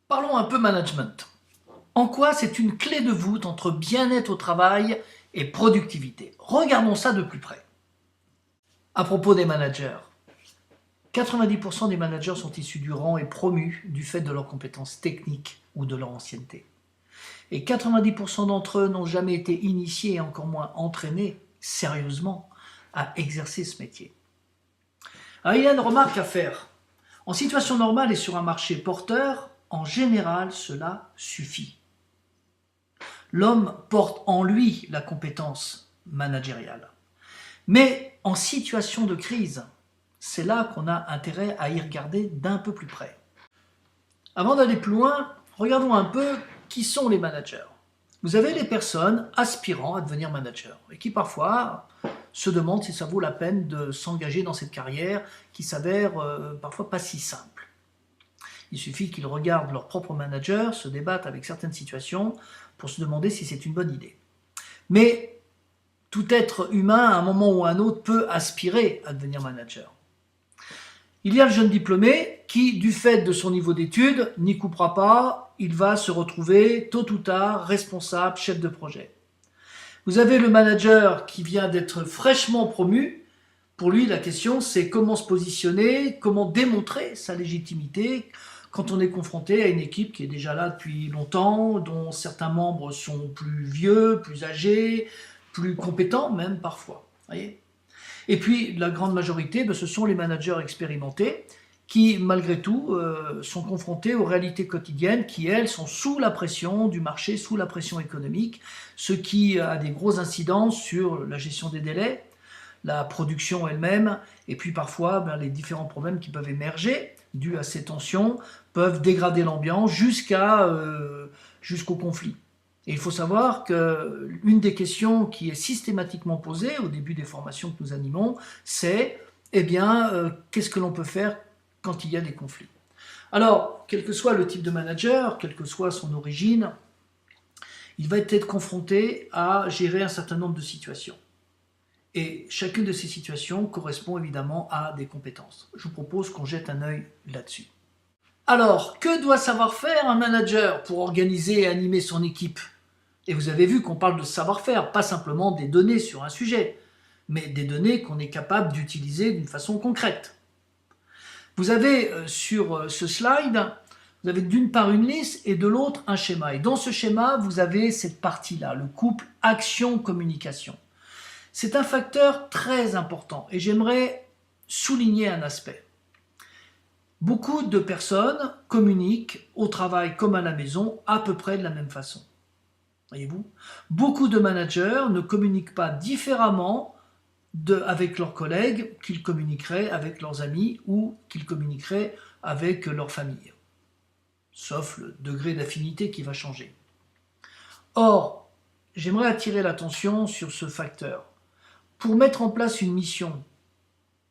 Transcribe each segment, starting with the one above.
Parlons un peu management. En quoi c'est une clé de voûte entre bien-être au travail et productivité? Regardons ça de plus près. À propos des managers, 90% des managers sont issus du rang et promus du fait de leurs compétences techniques ou de leur ancienneté. Et 90% d'entre eux n'ont jamais été initiés et encore moins entraînés sérieusement à exercer ce métier. Alors il y a une remarque à faire. En situation normale et sur un marché porteur, en général, cela suffit. L'homme porte en lui la compétence managériale. Mais en situation de crise, c'est là qu'on a intérêt à y regarder d'un peu plus près. Avant d'aller plus loin, regardons un peu qui sont les managers. Vous avez les personnes aspirant à devenir manager et qui parfois se demandent si ça vaut la peine de s'engager dans cette carrière qui s'avère parfois pas si simple. Il suffit qu'ils regardent leur propre manager, se débattent avec certaines situations pour se demander si c'est une bonne idée. Mais tout être humain, à un moment ou à un autre, peut aspirer à devenir manager. Il y a le jeune diplômé qui, du fait de son niveau d'études, n'y coupera pas, il va se retrouver tôt ou tard responsable, chef de projet. Vous avez le manager qui vient d'être fraîchement promu. Pour lui, la question, c'est comment se positionner, comment démontrer sa légitimité quand on est confronté à une équipe qui est déjà là depuis longtemps, dont certains membres sont plus vieux, plus âgés, plus compétents même parfois. Voyez ? Et puis, la grande majorité, ce sont les managers expérimentés qui, malgré tout, sont confrontés aux réalités quotidiennes qui, elles, sont sous la pression du marché, sous la pression économique, ce qui a des grosses incidences sur la gestion des délais, la production elle-même, et puis parfois les différents problèmes qui peuvent émerger dus à ces tensions peuvent dégrader l'ambiance jusqu'au conflit. Et il faut savoir qu'une des questions qui est systématiquement posée au début des formations que nous animons, c'est qu'est-ce que l'on peut faire quand il y a des conflits? Alors, quel que soit le type de manager, quelle que soit son origine, il va être confronté à gérer un certain nombre de situations. Et chacune de ces situations correspond évidemment à des compétences. Je vous propose qu'on jette un œil là-dessus. Alors, que doit savoir faire un manager pour organiser et animer son équipe? Et vous avez vu qu'on parle de savoir-faire, pas simplement des données sur un sujet, mais des données qu'on est capable d'utiliser d'une façon concrète. Vous avez sur ce slide, vous avez d'une part une liste et de l'autre un schéma. Et dans ce schéma, vous avez cette partie-là, le couple action-communication. C'est un facteur très important et j'aimerais souligner un aspect. Beaucoup de personnes communiquent au travail comme à la maison à peu près de la même façon. Voyez-vous ? Beaucoup de managers ne communiquent pas différemment avec leurs collègues qu'ils communiqueraient avec leurs amis ou qu'ils communiqueraient avec leur famille. Sauf le degré d'affinité qui va changer. Or, j'aimerais attirer l'attention sur ce facteur. Pour mettre en place une mission,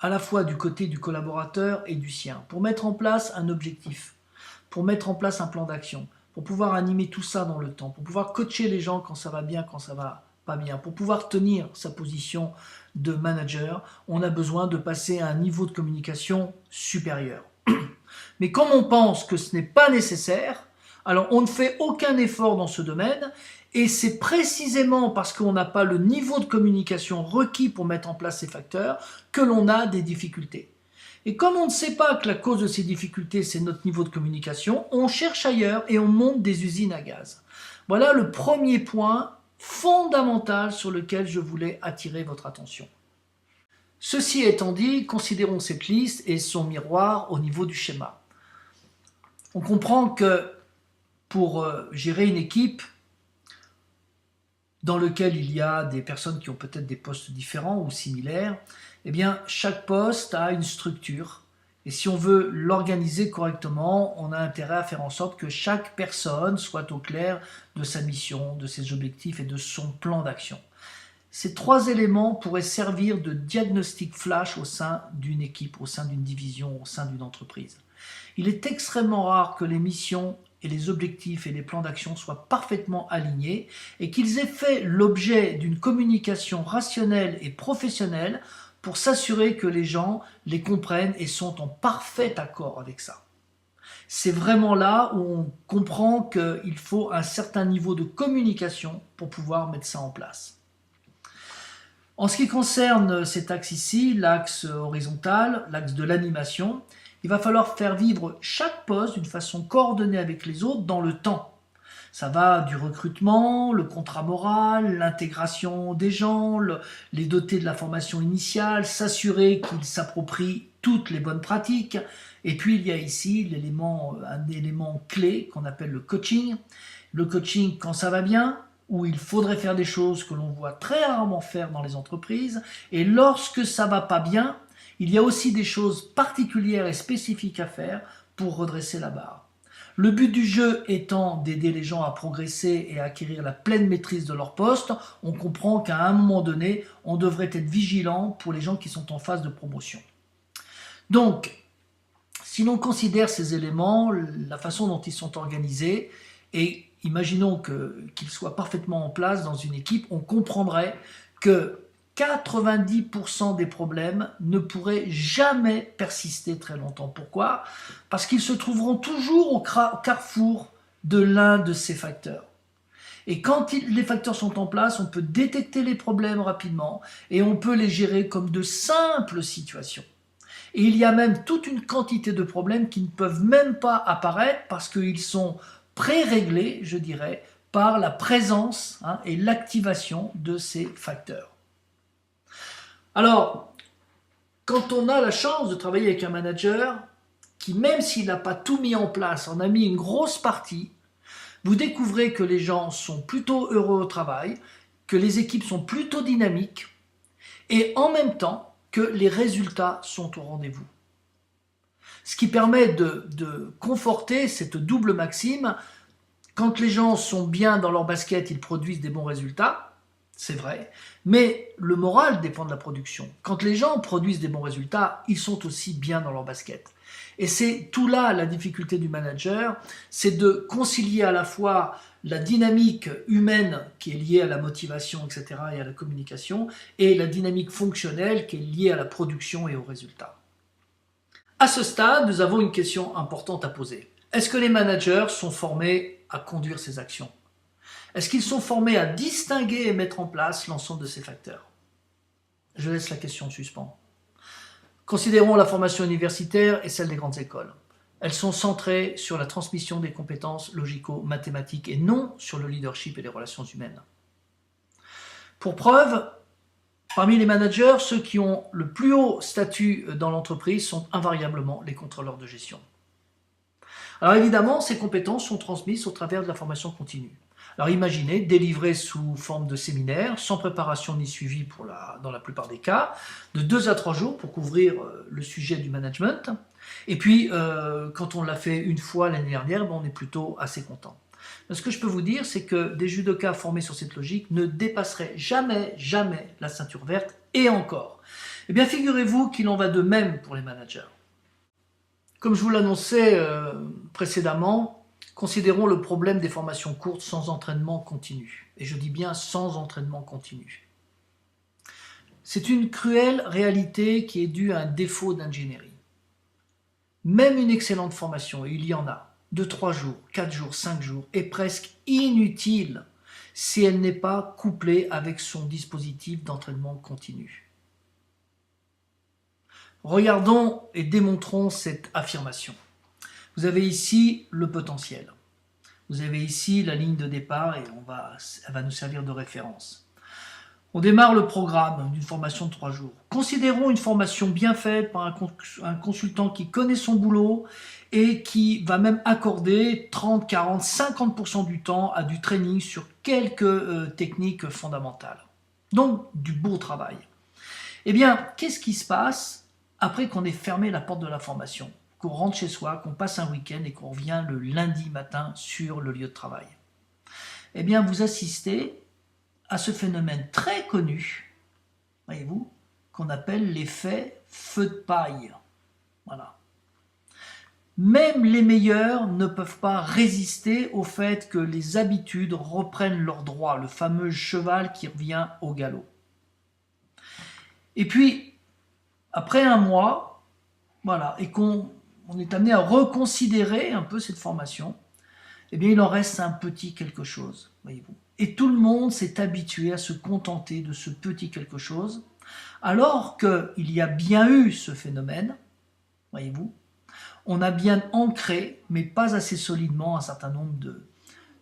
à la fois du côté du collaborateur et du sien, pour mettre en place un objectif, pour mettre en place un plan d'action, pour pouvoir animer tout ça dans le temps, pour pouvoir coacher les gens quand ça va bien, quand ça va pas bien, pour pouvoir tenir sa position de manager, on a besoin de passer à un niveau de communication supérieur. Mais comme on pense que ce n'est pas nécessaire, alors on ne fait aucun effort dans ce domaine et c'est précisément parce qu'on n'a pas le niveau de communication requis pour mettre en place ces facteurs que l'on a des difficultés. Et comme on ne sait pas que la cause de ces difficultés, c'est notre niveau de communication, on cherche ailleurs et on monte des usines à gaz. Voilà le premier point fondamental sur lequel je voulais attirer votre attention. Ceci étant dit, considérons cette liste et son miroir au niveau du schéma. On comprend que pour gérer une équipe dans laquelle il y a des personnes qui ont peut-être des postes différents ou similaires, eh bien, chaque poste a une structure. Et si on veut l'organiser correctement, on a intérêt à faire en sorte que chaque personne soit au clair de sa mission, de ses objectifs et de son plan d'action. Ces trois éléments pourraient servir de diagnostic flash au sein d'une équipe, au sein d'une division, au sein d'une entreprise. Il est extrêmement rare que les missions et les objectifs et les plans d'action soient parfaitement alignés et qu'ils aient fait l'objet d'une communication rationnelle et professionnelle pour s'assurer que les gens les comprennent et sont en parfait accord avec ça. c'est vraiment là où on comprend qu'il faut un certain niveau de communication pour pouvoir mettre ça en place. En ce qui concerne cet axe ici, l'axe horizontal, l'axe de l'animation, il va falloir faire vivre chaque poste d'une façon coordonnée avec les autres dans le temps. Ça va du recrutement, le contrat moral, l'intégration des gens, les doter de la formation initiale, s'assurer qu'ils s'approprient toutes les bonnes pratiques. Et puis il y a ici un élément clé qu'on appelle le coaching. Le coaching quand ça va bien, où il faudrait faire des choses que l'on voit très rarement faire dans les entreprises. Et lorsque ça va pas bien, il y a aussi des choses particulières et spécifiques à faire pour redresser la barre. Le but du jeu étant d'aider les gens à progresser et à acquérir la pleine maîtrise de leur poste, on comprend qu'à un moment donné, on devrait être vigilant pour les gens qui sont en phase de promotion. Donc, si l'on considère ces éléments, la façon dont ils sont organisés, et imaginons qu'ils soient parfaitement en place dans une équipe, on comprendrait que 90% des problèmes ne pourraient jamais persister très longtemps. Pourquoi? Parce qu'ils se trouveront toujours au carrefour de l'un de ces facteurs. Et quand les facteurs sont en place, on peut détecter les problèmes rapidement et on peut les gérer comme de simples situations. Et il y a même toute une quantité de problèmes qui ne peuvent même pas apparaître parce qu'ils sont pré-réglés, je dirais, par la présence et l'activation de ces facteurs. Alors, quand on a la chance de travailler avec un manager qui, même s'il n'a pas tout mis en place, en a mis une grosse partie, vous découvrez que les gens sont plutôt heureux au travail, que les équipes sont plutôt dynamiques et en même temps que les résultats sont au rendez-vous. Ce qui permet de conforter cette double maxime, quand les gens sont bien dans leur basket, ils produisent des bons résultats, c'est vrai, mais le moral dépend de la production. Quand les gens produisent des bons résultats, ils sont aussi bien dans leur basket. Et c'est tout là la difficulté du manager, c'est de concilier à la fois la dynamique humaine qui est liée à la motivation, etc., et à la communication, et la dynamique fonctionnelle qui est liée à la production et aux résultats. À ce stade, nous avons une question importante à poser. Est-ce que les managers sont formés à conduire ces actions ? Est-ce qu'ils sont formés à distinguer et mettre en place l'ensemble de ces facteurs? Je laisse la question en suspens. Considérons la formation universitaire et celle des grandes écoles. Elles sont centrées sur la transmission des compétences logico-mathématiques et non sur le leadership et les relations humaines. Pour preuve, parmi les managers, ceux qui ont le plus haut statut dans l'entreprise sont invariablement les contrôleurs de gestion. Alors évidemment, ces compétences sont transmises au travers de la formation continue. Alors imaginez, délivré sous forme de séminaire, sans préparation ni suivi dans la plupart des cas, de 2 à 3 jours pour couvrir le sujet du management. Et puis, quand on l'a fait une fois l'année dernière, on est plutôt assez content. Ce que je peux vous dire, c'est que des judokas formés sur cette logique ne dépasseraient jamais la ceinture verte, et encore. Eh bien, figurez-vous qu'il en va de même pour les managers. Comme je vous l'annonçais précédemment, considérons le problème des formations courtes sans entraînement continu. Et je dis bien sans entraînement continu. C'est une cruelle réalité qui est due à un défaut d'ingénierie. Même une excellente formation, et il y en a, de 3 jours, 4 jours, 5 jours, est presque inutile si elle n'est pas couplée avec son dispositif d'entraînement continu. Regardons et démontrons cette affirmation. Vous avez ici le potentiel. Vous avez ici la ligne de départ et elle va nous servir de référence. On démarre le programme d'une formation de 3 jours. Considérons une formation bien faite par un consultant qui connaît son boulot et qui va même accorder 30, 40, 50% du temps à du training sur quelques techniques fondamentales. Donc, du beau travail. Eh bien, qu'est-ce qui se passe après qu'on ait fermé la porte de la formation ? Qu'on rentre chez soi, qu'on passe un week-end et qu'on revient le lundi matin sur le lieu de travail. Eh bien, vous assistez à ce phénomène très connu, voyez-vous, qu'on appelle l'effet feu de paille. Voilà. Même les meilleurs ne peuvent pas résister au fait que les habitudes reprennent leur droit, le fameux cheval qui revient au galop. Et puis, après un mois, voilà, et qu'on on est amené à reconsidérer un peu cette formation, eh bien il en reste un petit quelque chose, voyez-vous. Et tout le monde s'est habitué à se contenter de ce petit quelque chose, alors qu'il y a bien eu ce phénomène, voyez-vous. On a bien ancré, mais pas assez solidement, un certain nombre de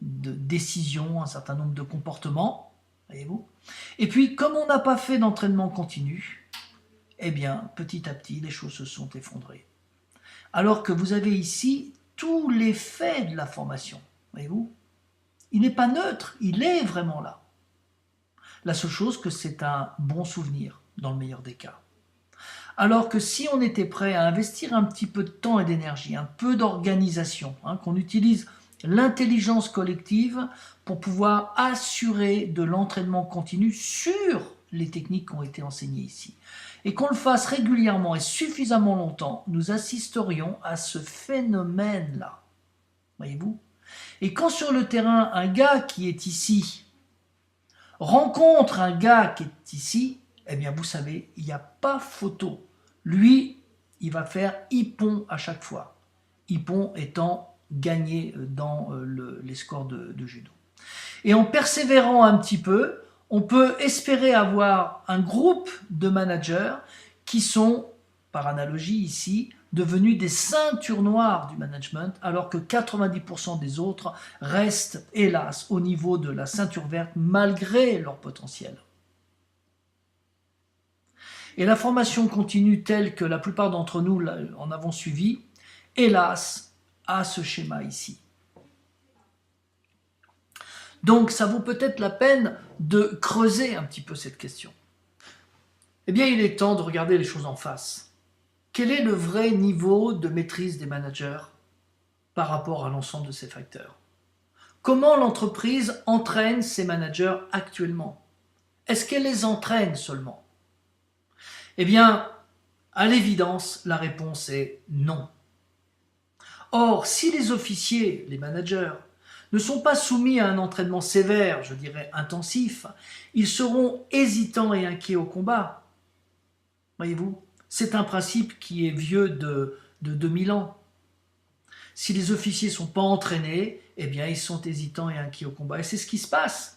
décisions, un certain nombre de comportements, voyez-vous. Et puis, comme on n'a pas fait d'entraînement continu, eh bien, petit à petit, les choses se sont effondrées. Alors que vous avez ici tous les faits de la formation, voyez-vous. Il n'est pas neutre, il est vraiment là. La seule chose que c'est un bon souvenir, dans le meilleur des cas. Alors que si on était prêt à investir un petit peu de temps et d'énergie, un peu d'organisation, qu'on utilise l'intelligence collective pour pouvoir assurer de l'entraînement continu sur les techniques qui ont été enseignées ici, et qu'on le fasse régulièrement et suffisamment longtemps, nous assisterions à ce phénomène-là. Voyez-vous? Et quand sur le terrain, un gars qui est ici rencontre un gars qui est ici, eh bien vous savez, il n'y a pas photo. Lui, il va faire ippon à chaque fois. Ippon étant gagné dans les scores de judo. Et en persévérant un petit peu, on peut espérer avoir un groupe de managers qui sont, par analogie ici, devenus des ceintures noires du management, alors que 90% des autres restent, hélas, au niveau de la ceinture verte, malgré leur potentiel. Et la formation continue telle que la plupart d'entre nous en avons suivi, hélas, a ce schéma ici. Donc ça vaut peut-être la peine de creuser un petit peu cette question. Eh bien, il est temps de regarder les choses en face. Quel est le vrai niveau de maîtrise des managers par rapport à l'ensemble de ces facteurs? Comment l'entreprise entraîne ses managers actuellement? Est-ce qu'elle les entraîne seulement? Eh bien, à l'évidence, la réponse est non. Or, si les officiers, les managers, ne sont pas soumis à un entraînement sévère, je dirais intensif, ils seront hésitants et inquiets au combat. Voyez-vous, c'est un principe qui est vieux de 2000 ans. Si les officiers ne sont pas entraînés, eh bien ils sont hésitants et inquiets au combat. Et c'est ce qui se passe.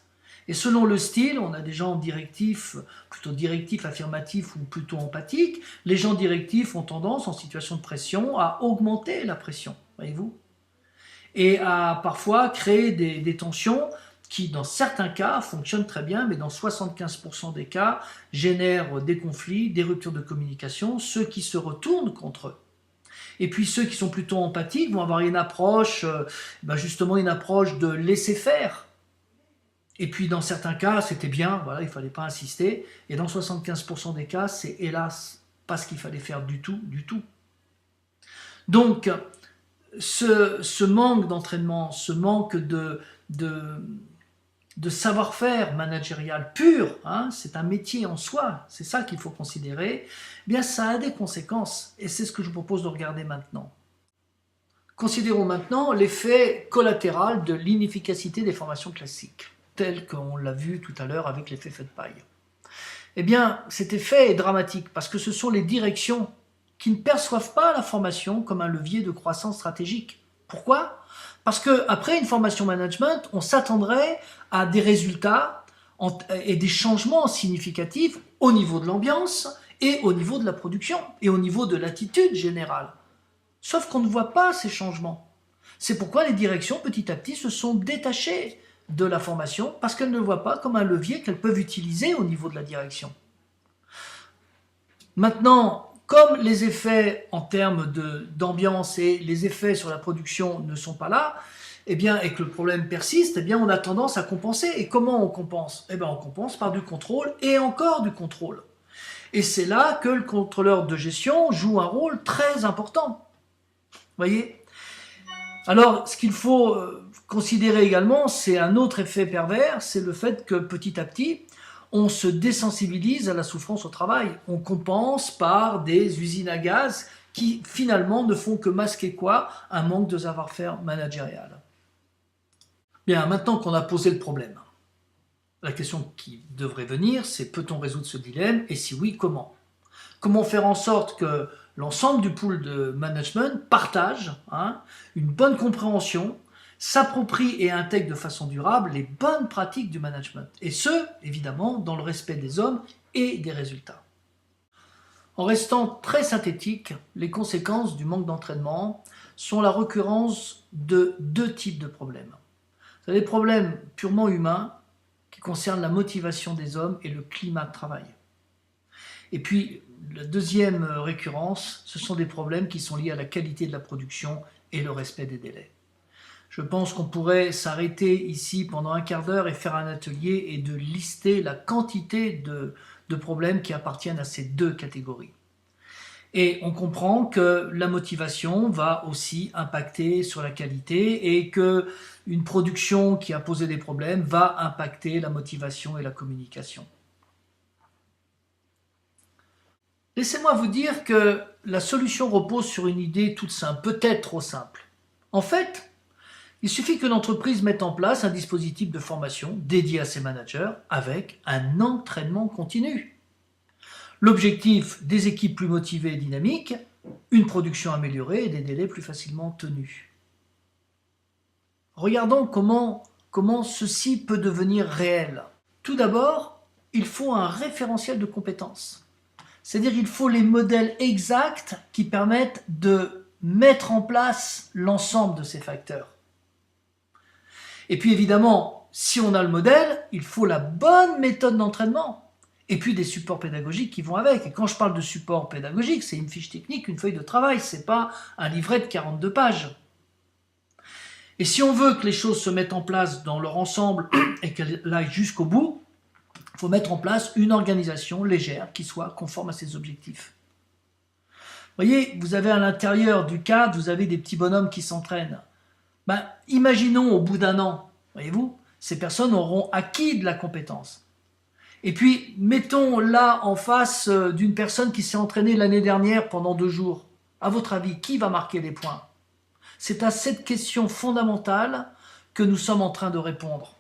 Et selon le style, on a des gens directifs, plutôt directifs, affirmatifs ou plutôt empathiques. Les gens directifs ont tendance, en situation de pression, à augmenter la pression, voyez-vous, et à parfois créer des tensions qui, dans certains cas, fonctionnent très bien, mais dans 75% des cas, génèrent des conflits, des ruptures de communication, ceux qui se retournent contre eux. Et puis ceux qui sont plutôt empathiques vont avoir une approche, justement une approche de laisser faire. Et puis dans certains cas, c'était bien, voilà, il ne fallait pas insister. Et dans 75% des cas, c'est hélas pas ce qu'il fallait faire du tout, du tout. Donc, ce manque d'entraînement, ce manque de savoir-faire managérial pur, c'est un métier en soi, c'est ça qu'il faut considérer, eh bien ça a des conséquences. Et c'est ce que je vous propose de regarder maintenant. Considérons maintenant l'effet collatéral de l'inefficacité des formations classiques, tel qu'on l'a vu tout à l'heure avec l'effet feu de paille. Eh bien, cet effet est dramatique parce que ce sont les directions qui ne perçoivent pas la formation comme un levier de croissance stratégique. Pourquoi? Parce qu'après une formation management, on s'attendrait à des résultats et des changements significatifs au niveau de l'ambiance et au niveau de la production et au niveau de l'attitude générale. Sauf qu'on ne voit pas ces changements. C'est pourquoi les directions, petit à petit, se sont détachées de la formation parce qu'elles ne le voient pas comme un levier qu'elles peuvent utiliser au niveau de la direction. Maintenant, comme les effets en termes d'ambiance et les effets sur la production ne sont pas là, eh bien, et que le problème persiste, eh bien, on a tendance à compenser. Et comment on compense? Eh bien, on compense par du contrôle et encore du contrôle. Et c'est là que le contrôleur de gestion joue un rôle très important. Voyez? Alors, ce qu'il faut considérer également, c'est un autre effet pervers, c'est le fait que petit à petit, on se désensibilise à la souffrance au travail. On compense par des usines à gaz qui finalement ne font que masquer quoi? Un manque de savoir-faire managérial. Bien, maintenant qu'on a posé le problème, la question qui devrait venir, c'est peut-on résoudre ce dilemme et si oui, comment? Comment faire en sorte que l'ensemble du pool de management partage une bonne compréhension, s'approprie et intègre de façon durable les bonnes pratiques du management. Et ce, évidemment, dans le respect des hommes et des résultats. En restant très synthétique, les conséquences du manque d'entraînement sont la recurrence de deux types de problèmes. C'est des problèmes purement humains qui concernent la motivation des hommes et le climat de travail. Et puis, la deuxième récurrence, ce sont des problèmes qui sont liés à la qualité de la production et le respect des délais. Je pense qu'on pourrait s'arrêter ici pendant un quart d'heure et faire un atelier et de lister la quantité de problèmes qui appartiennent à ces deux catégories. Et on comprend que la motivation va aussi impacter sur la qualité et qu'une production qui a posé des problèmes va impacter la motivation et la communication. Laissez-moi vous dire que la solution repose sur une idée toute simple, peut-être trop simple. En fait, il suffit que l'entreprise mette en place un dispositif de formation dédié à ses managers avec un entraînement continu. L'objectif, des équipes plus motivées et dynamiques, une production améliorée et des délais plus facilement tenus. Regardons comment ceci peut devenir réel. Tout d'abord, il faut un référentiel de compétences. C'est-à-dire qu'il faut les modèles exacts qui permettent de mettre en place l'ensemble de ces facteurs. Et puis évidemment, si on a le modèle, il faut la bonne méthode d'entraînement. Et puis des supports pédagogiques qui vont avec. Et quand je parle de support pédagogique, c'est une fiche technique, une feuille de travail, ce n'est pas un livret de 42 pages. Et si on veut que les choses se mettent en place dans leur ensemble et qu'elles aillent jusqu'au bout, il faut mettre en place une organisation légère qui soit conforme à ses objectifs. Vous voyez, vous avez à l'intérieur du cadre, vous avez des petits bonhommes qui s'entraînent. Imaginons au bout d'un an, voyez-vous, ces personnes auront acquis de la compétence. Et puis, mettons là en face d'une personne qui s'est entraînée l'année dernière pendant 2 jours. À votre avis, qui va marquer les points? C'est à cette question fondamentale que nous sommes en train de répondre.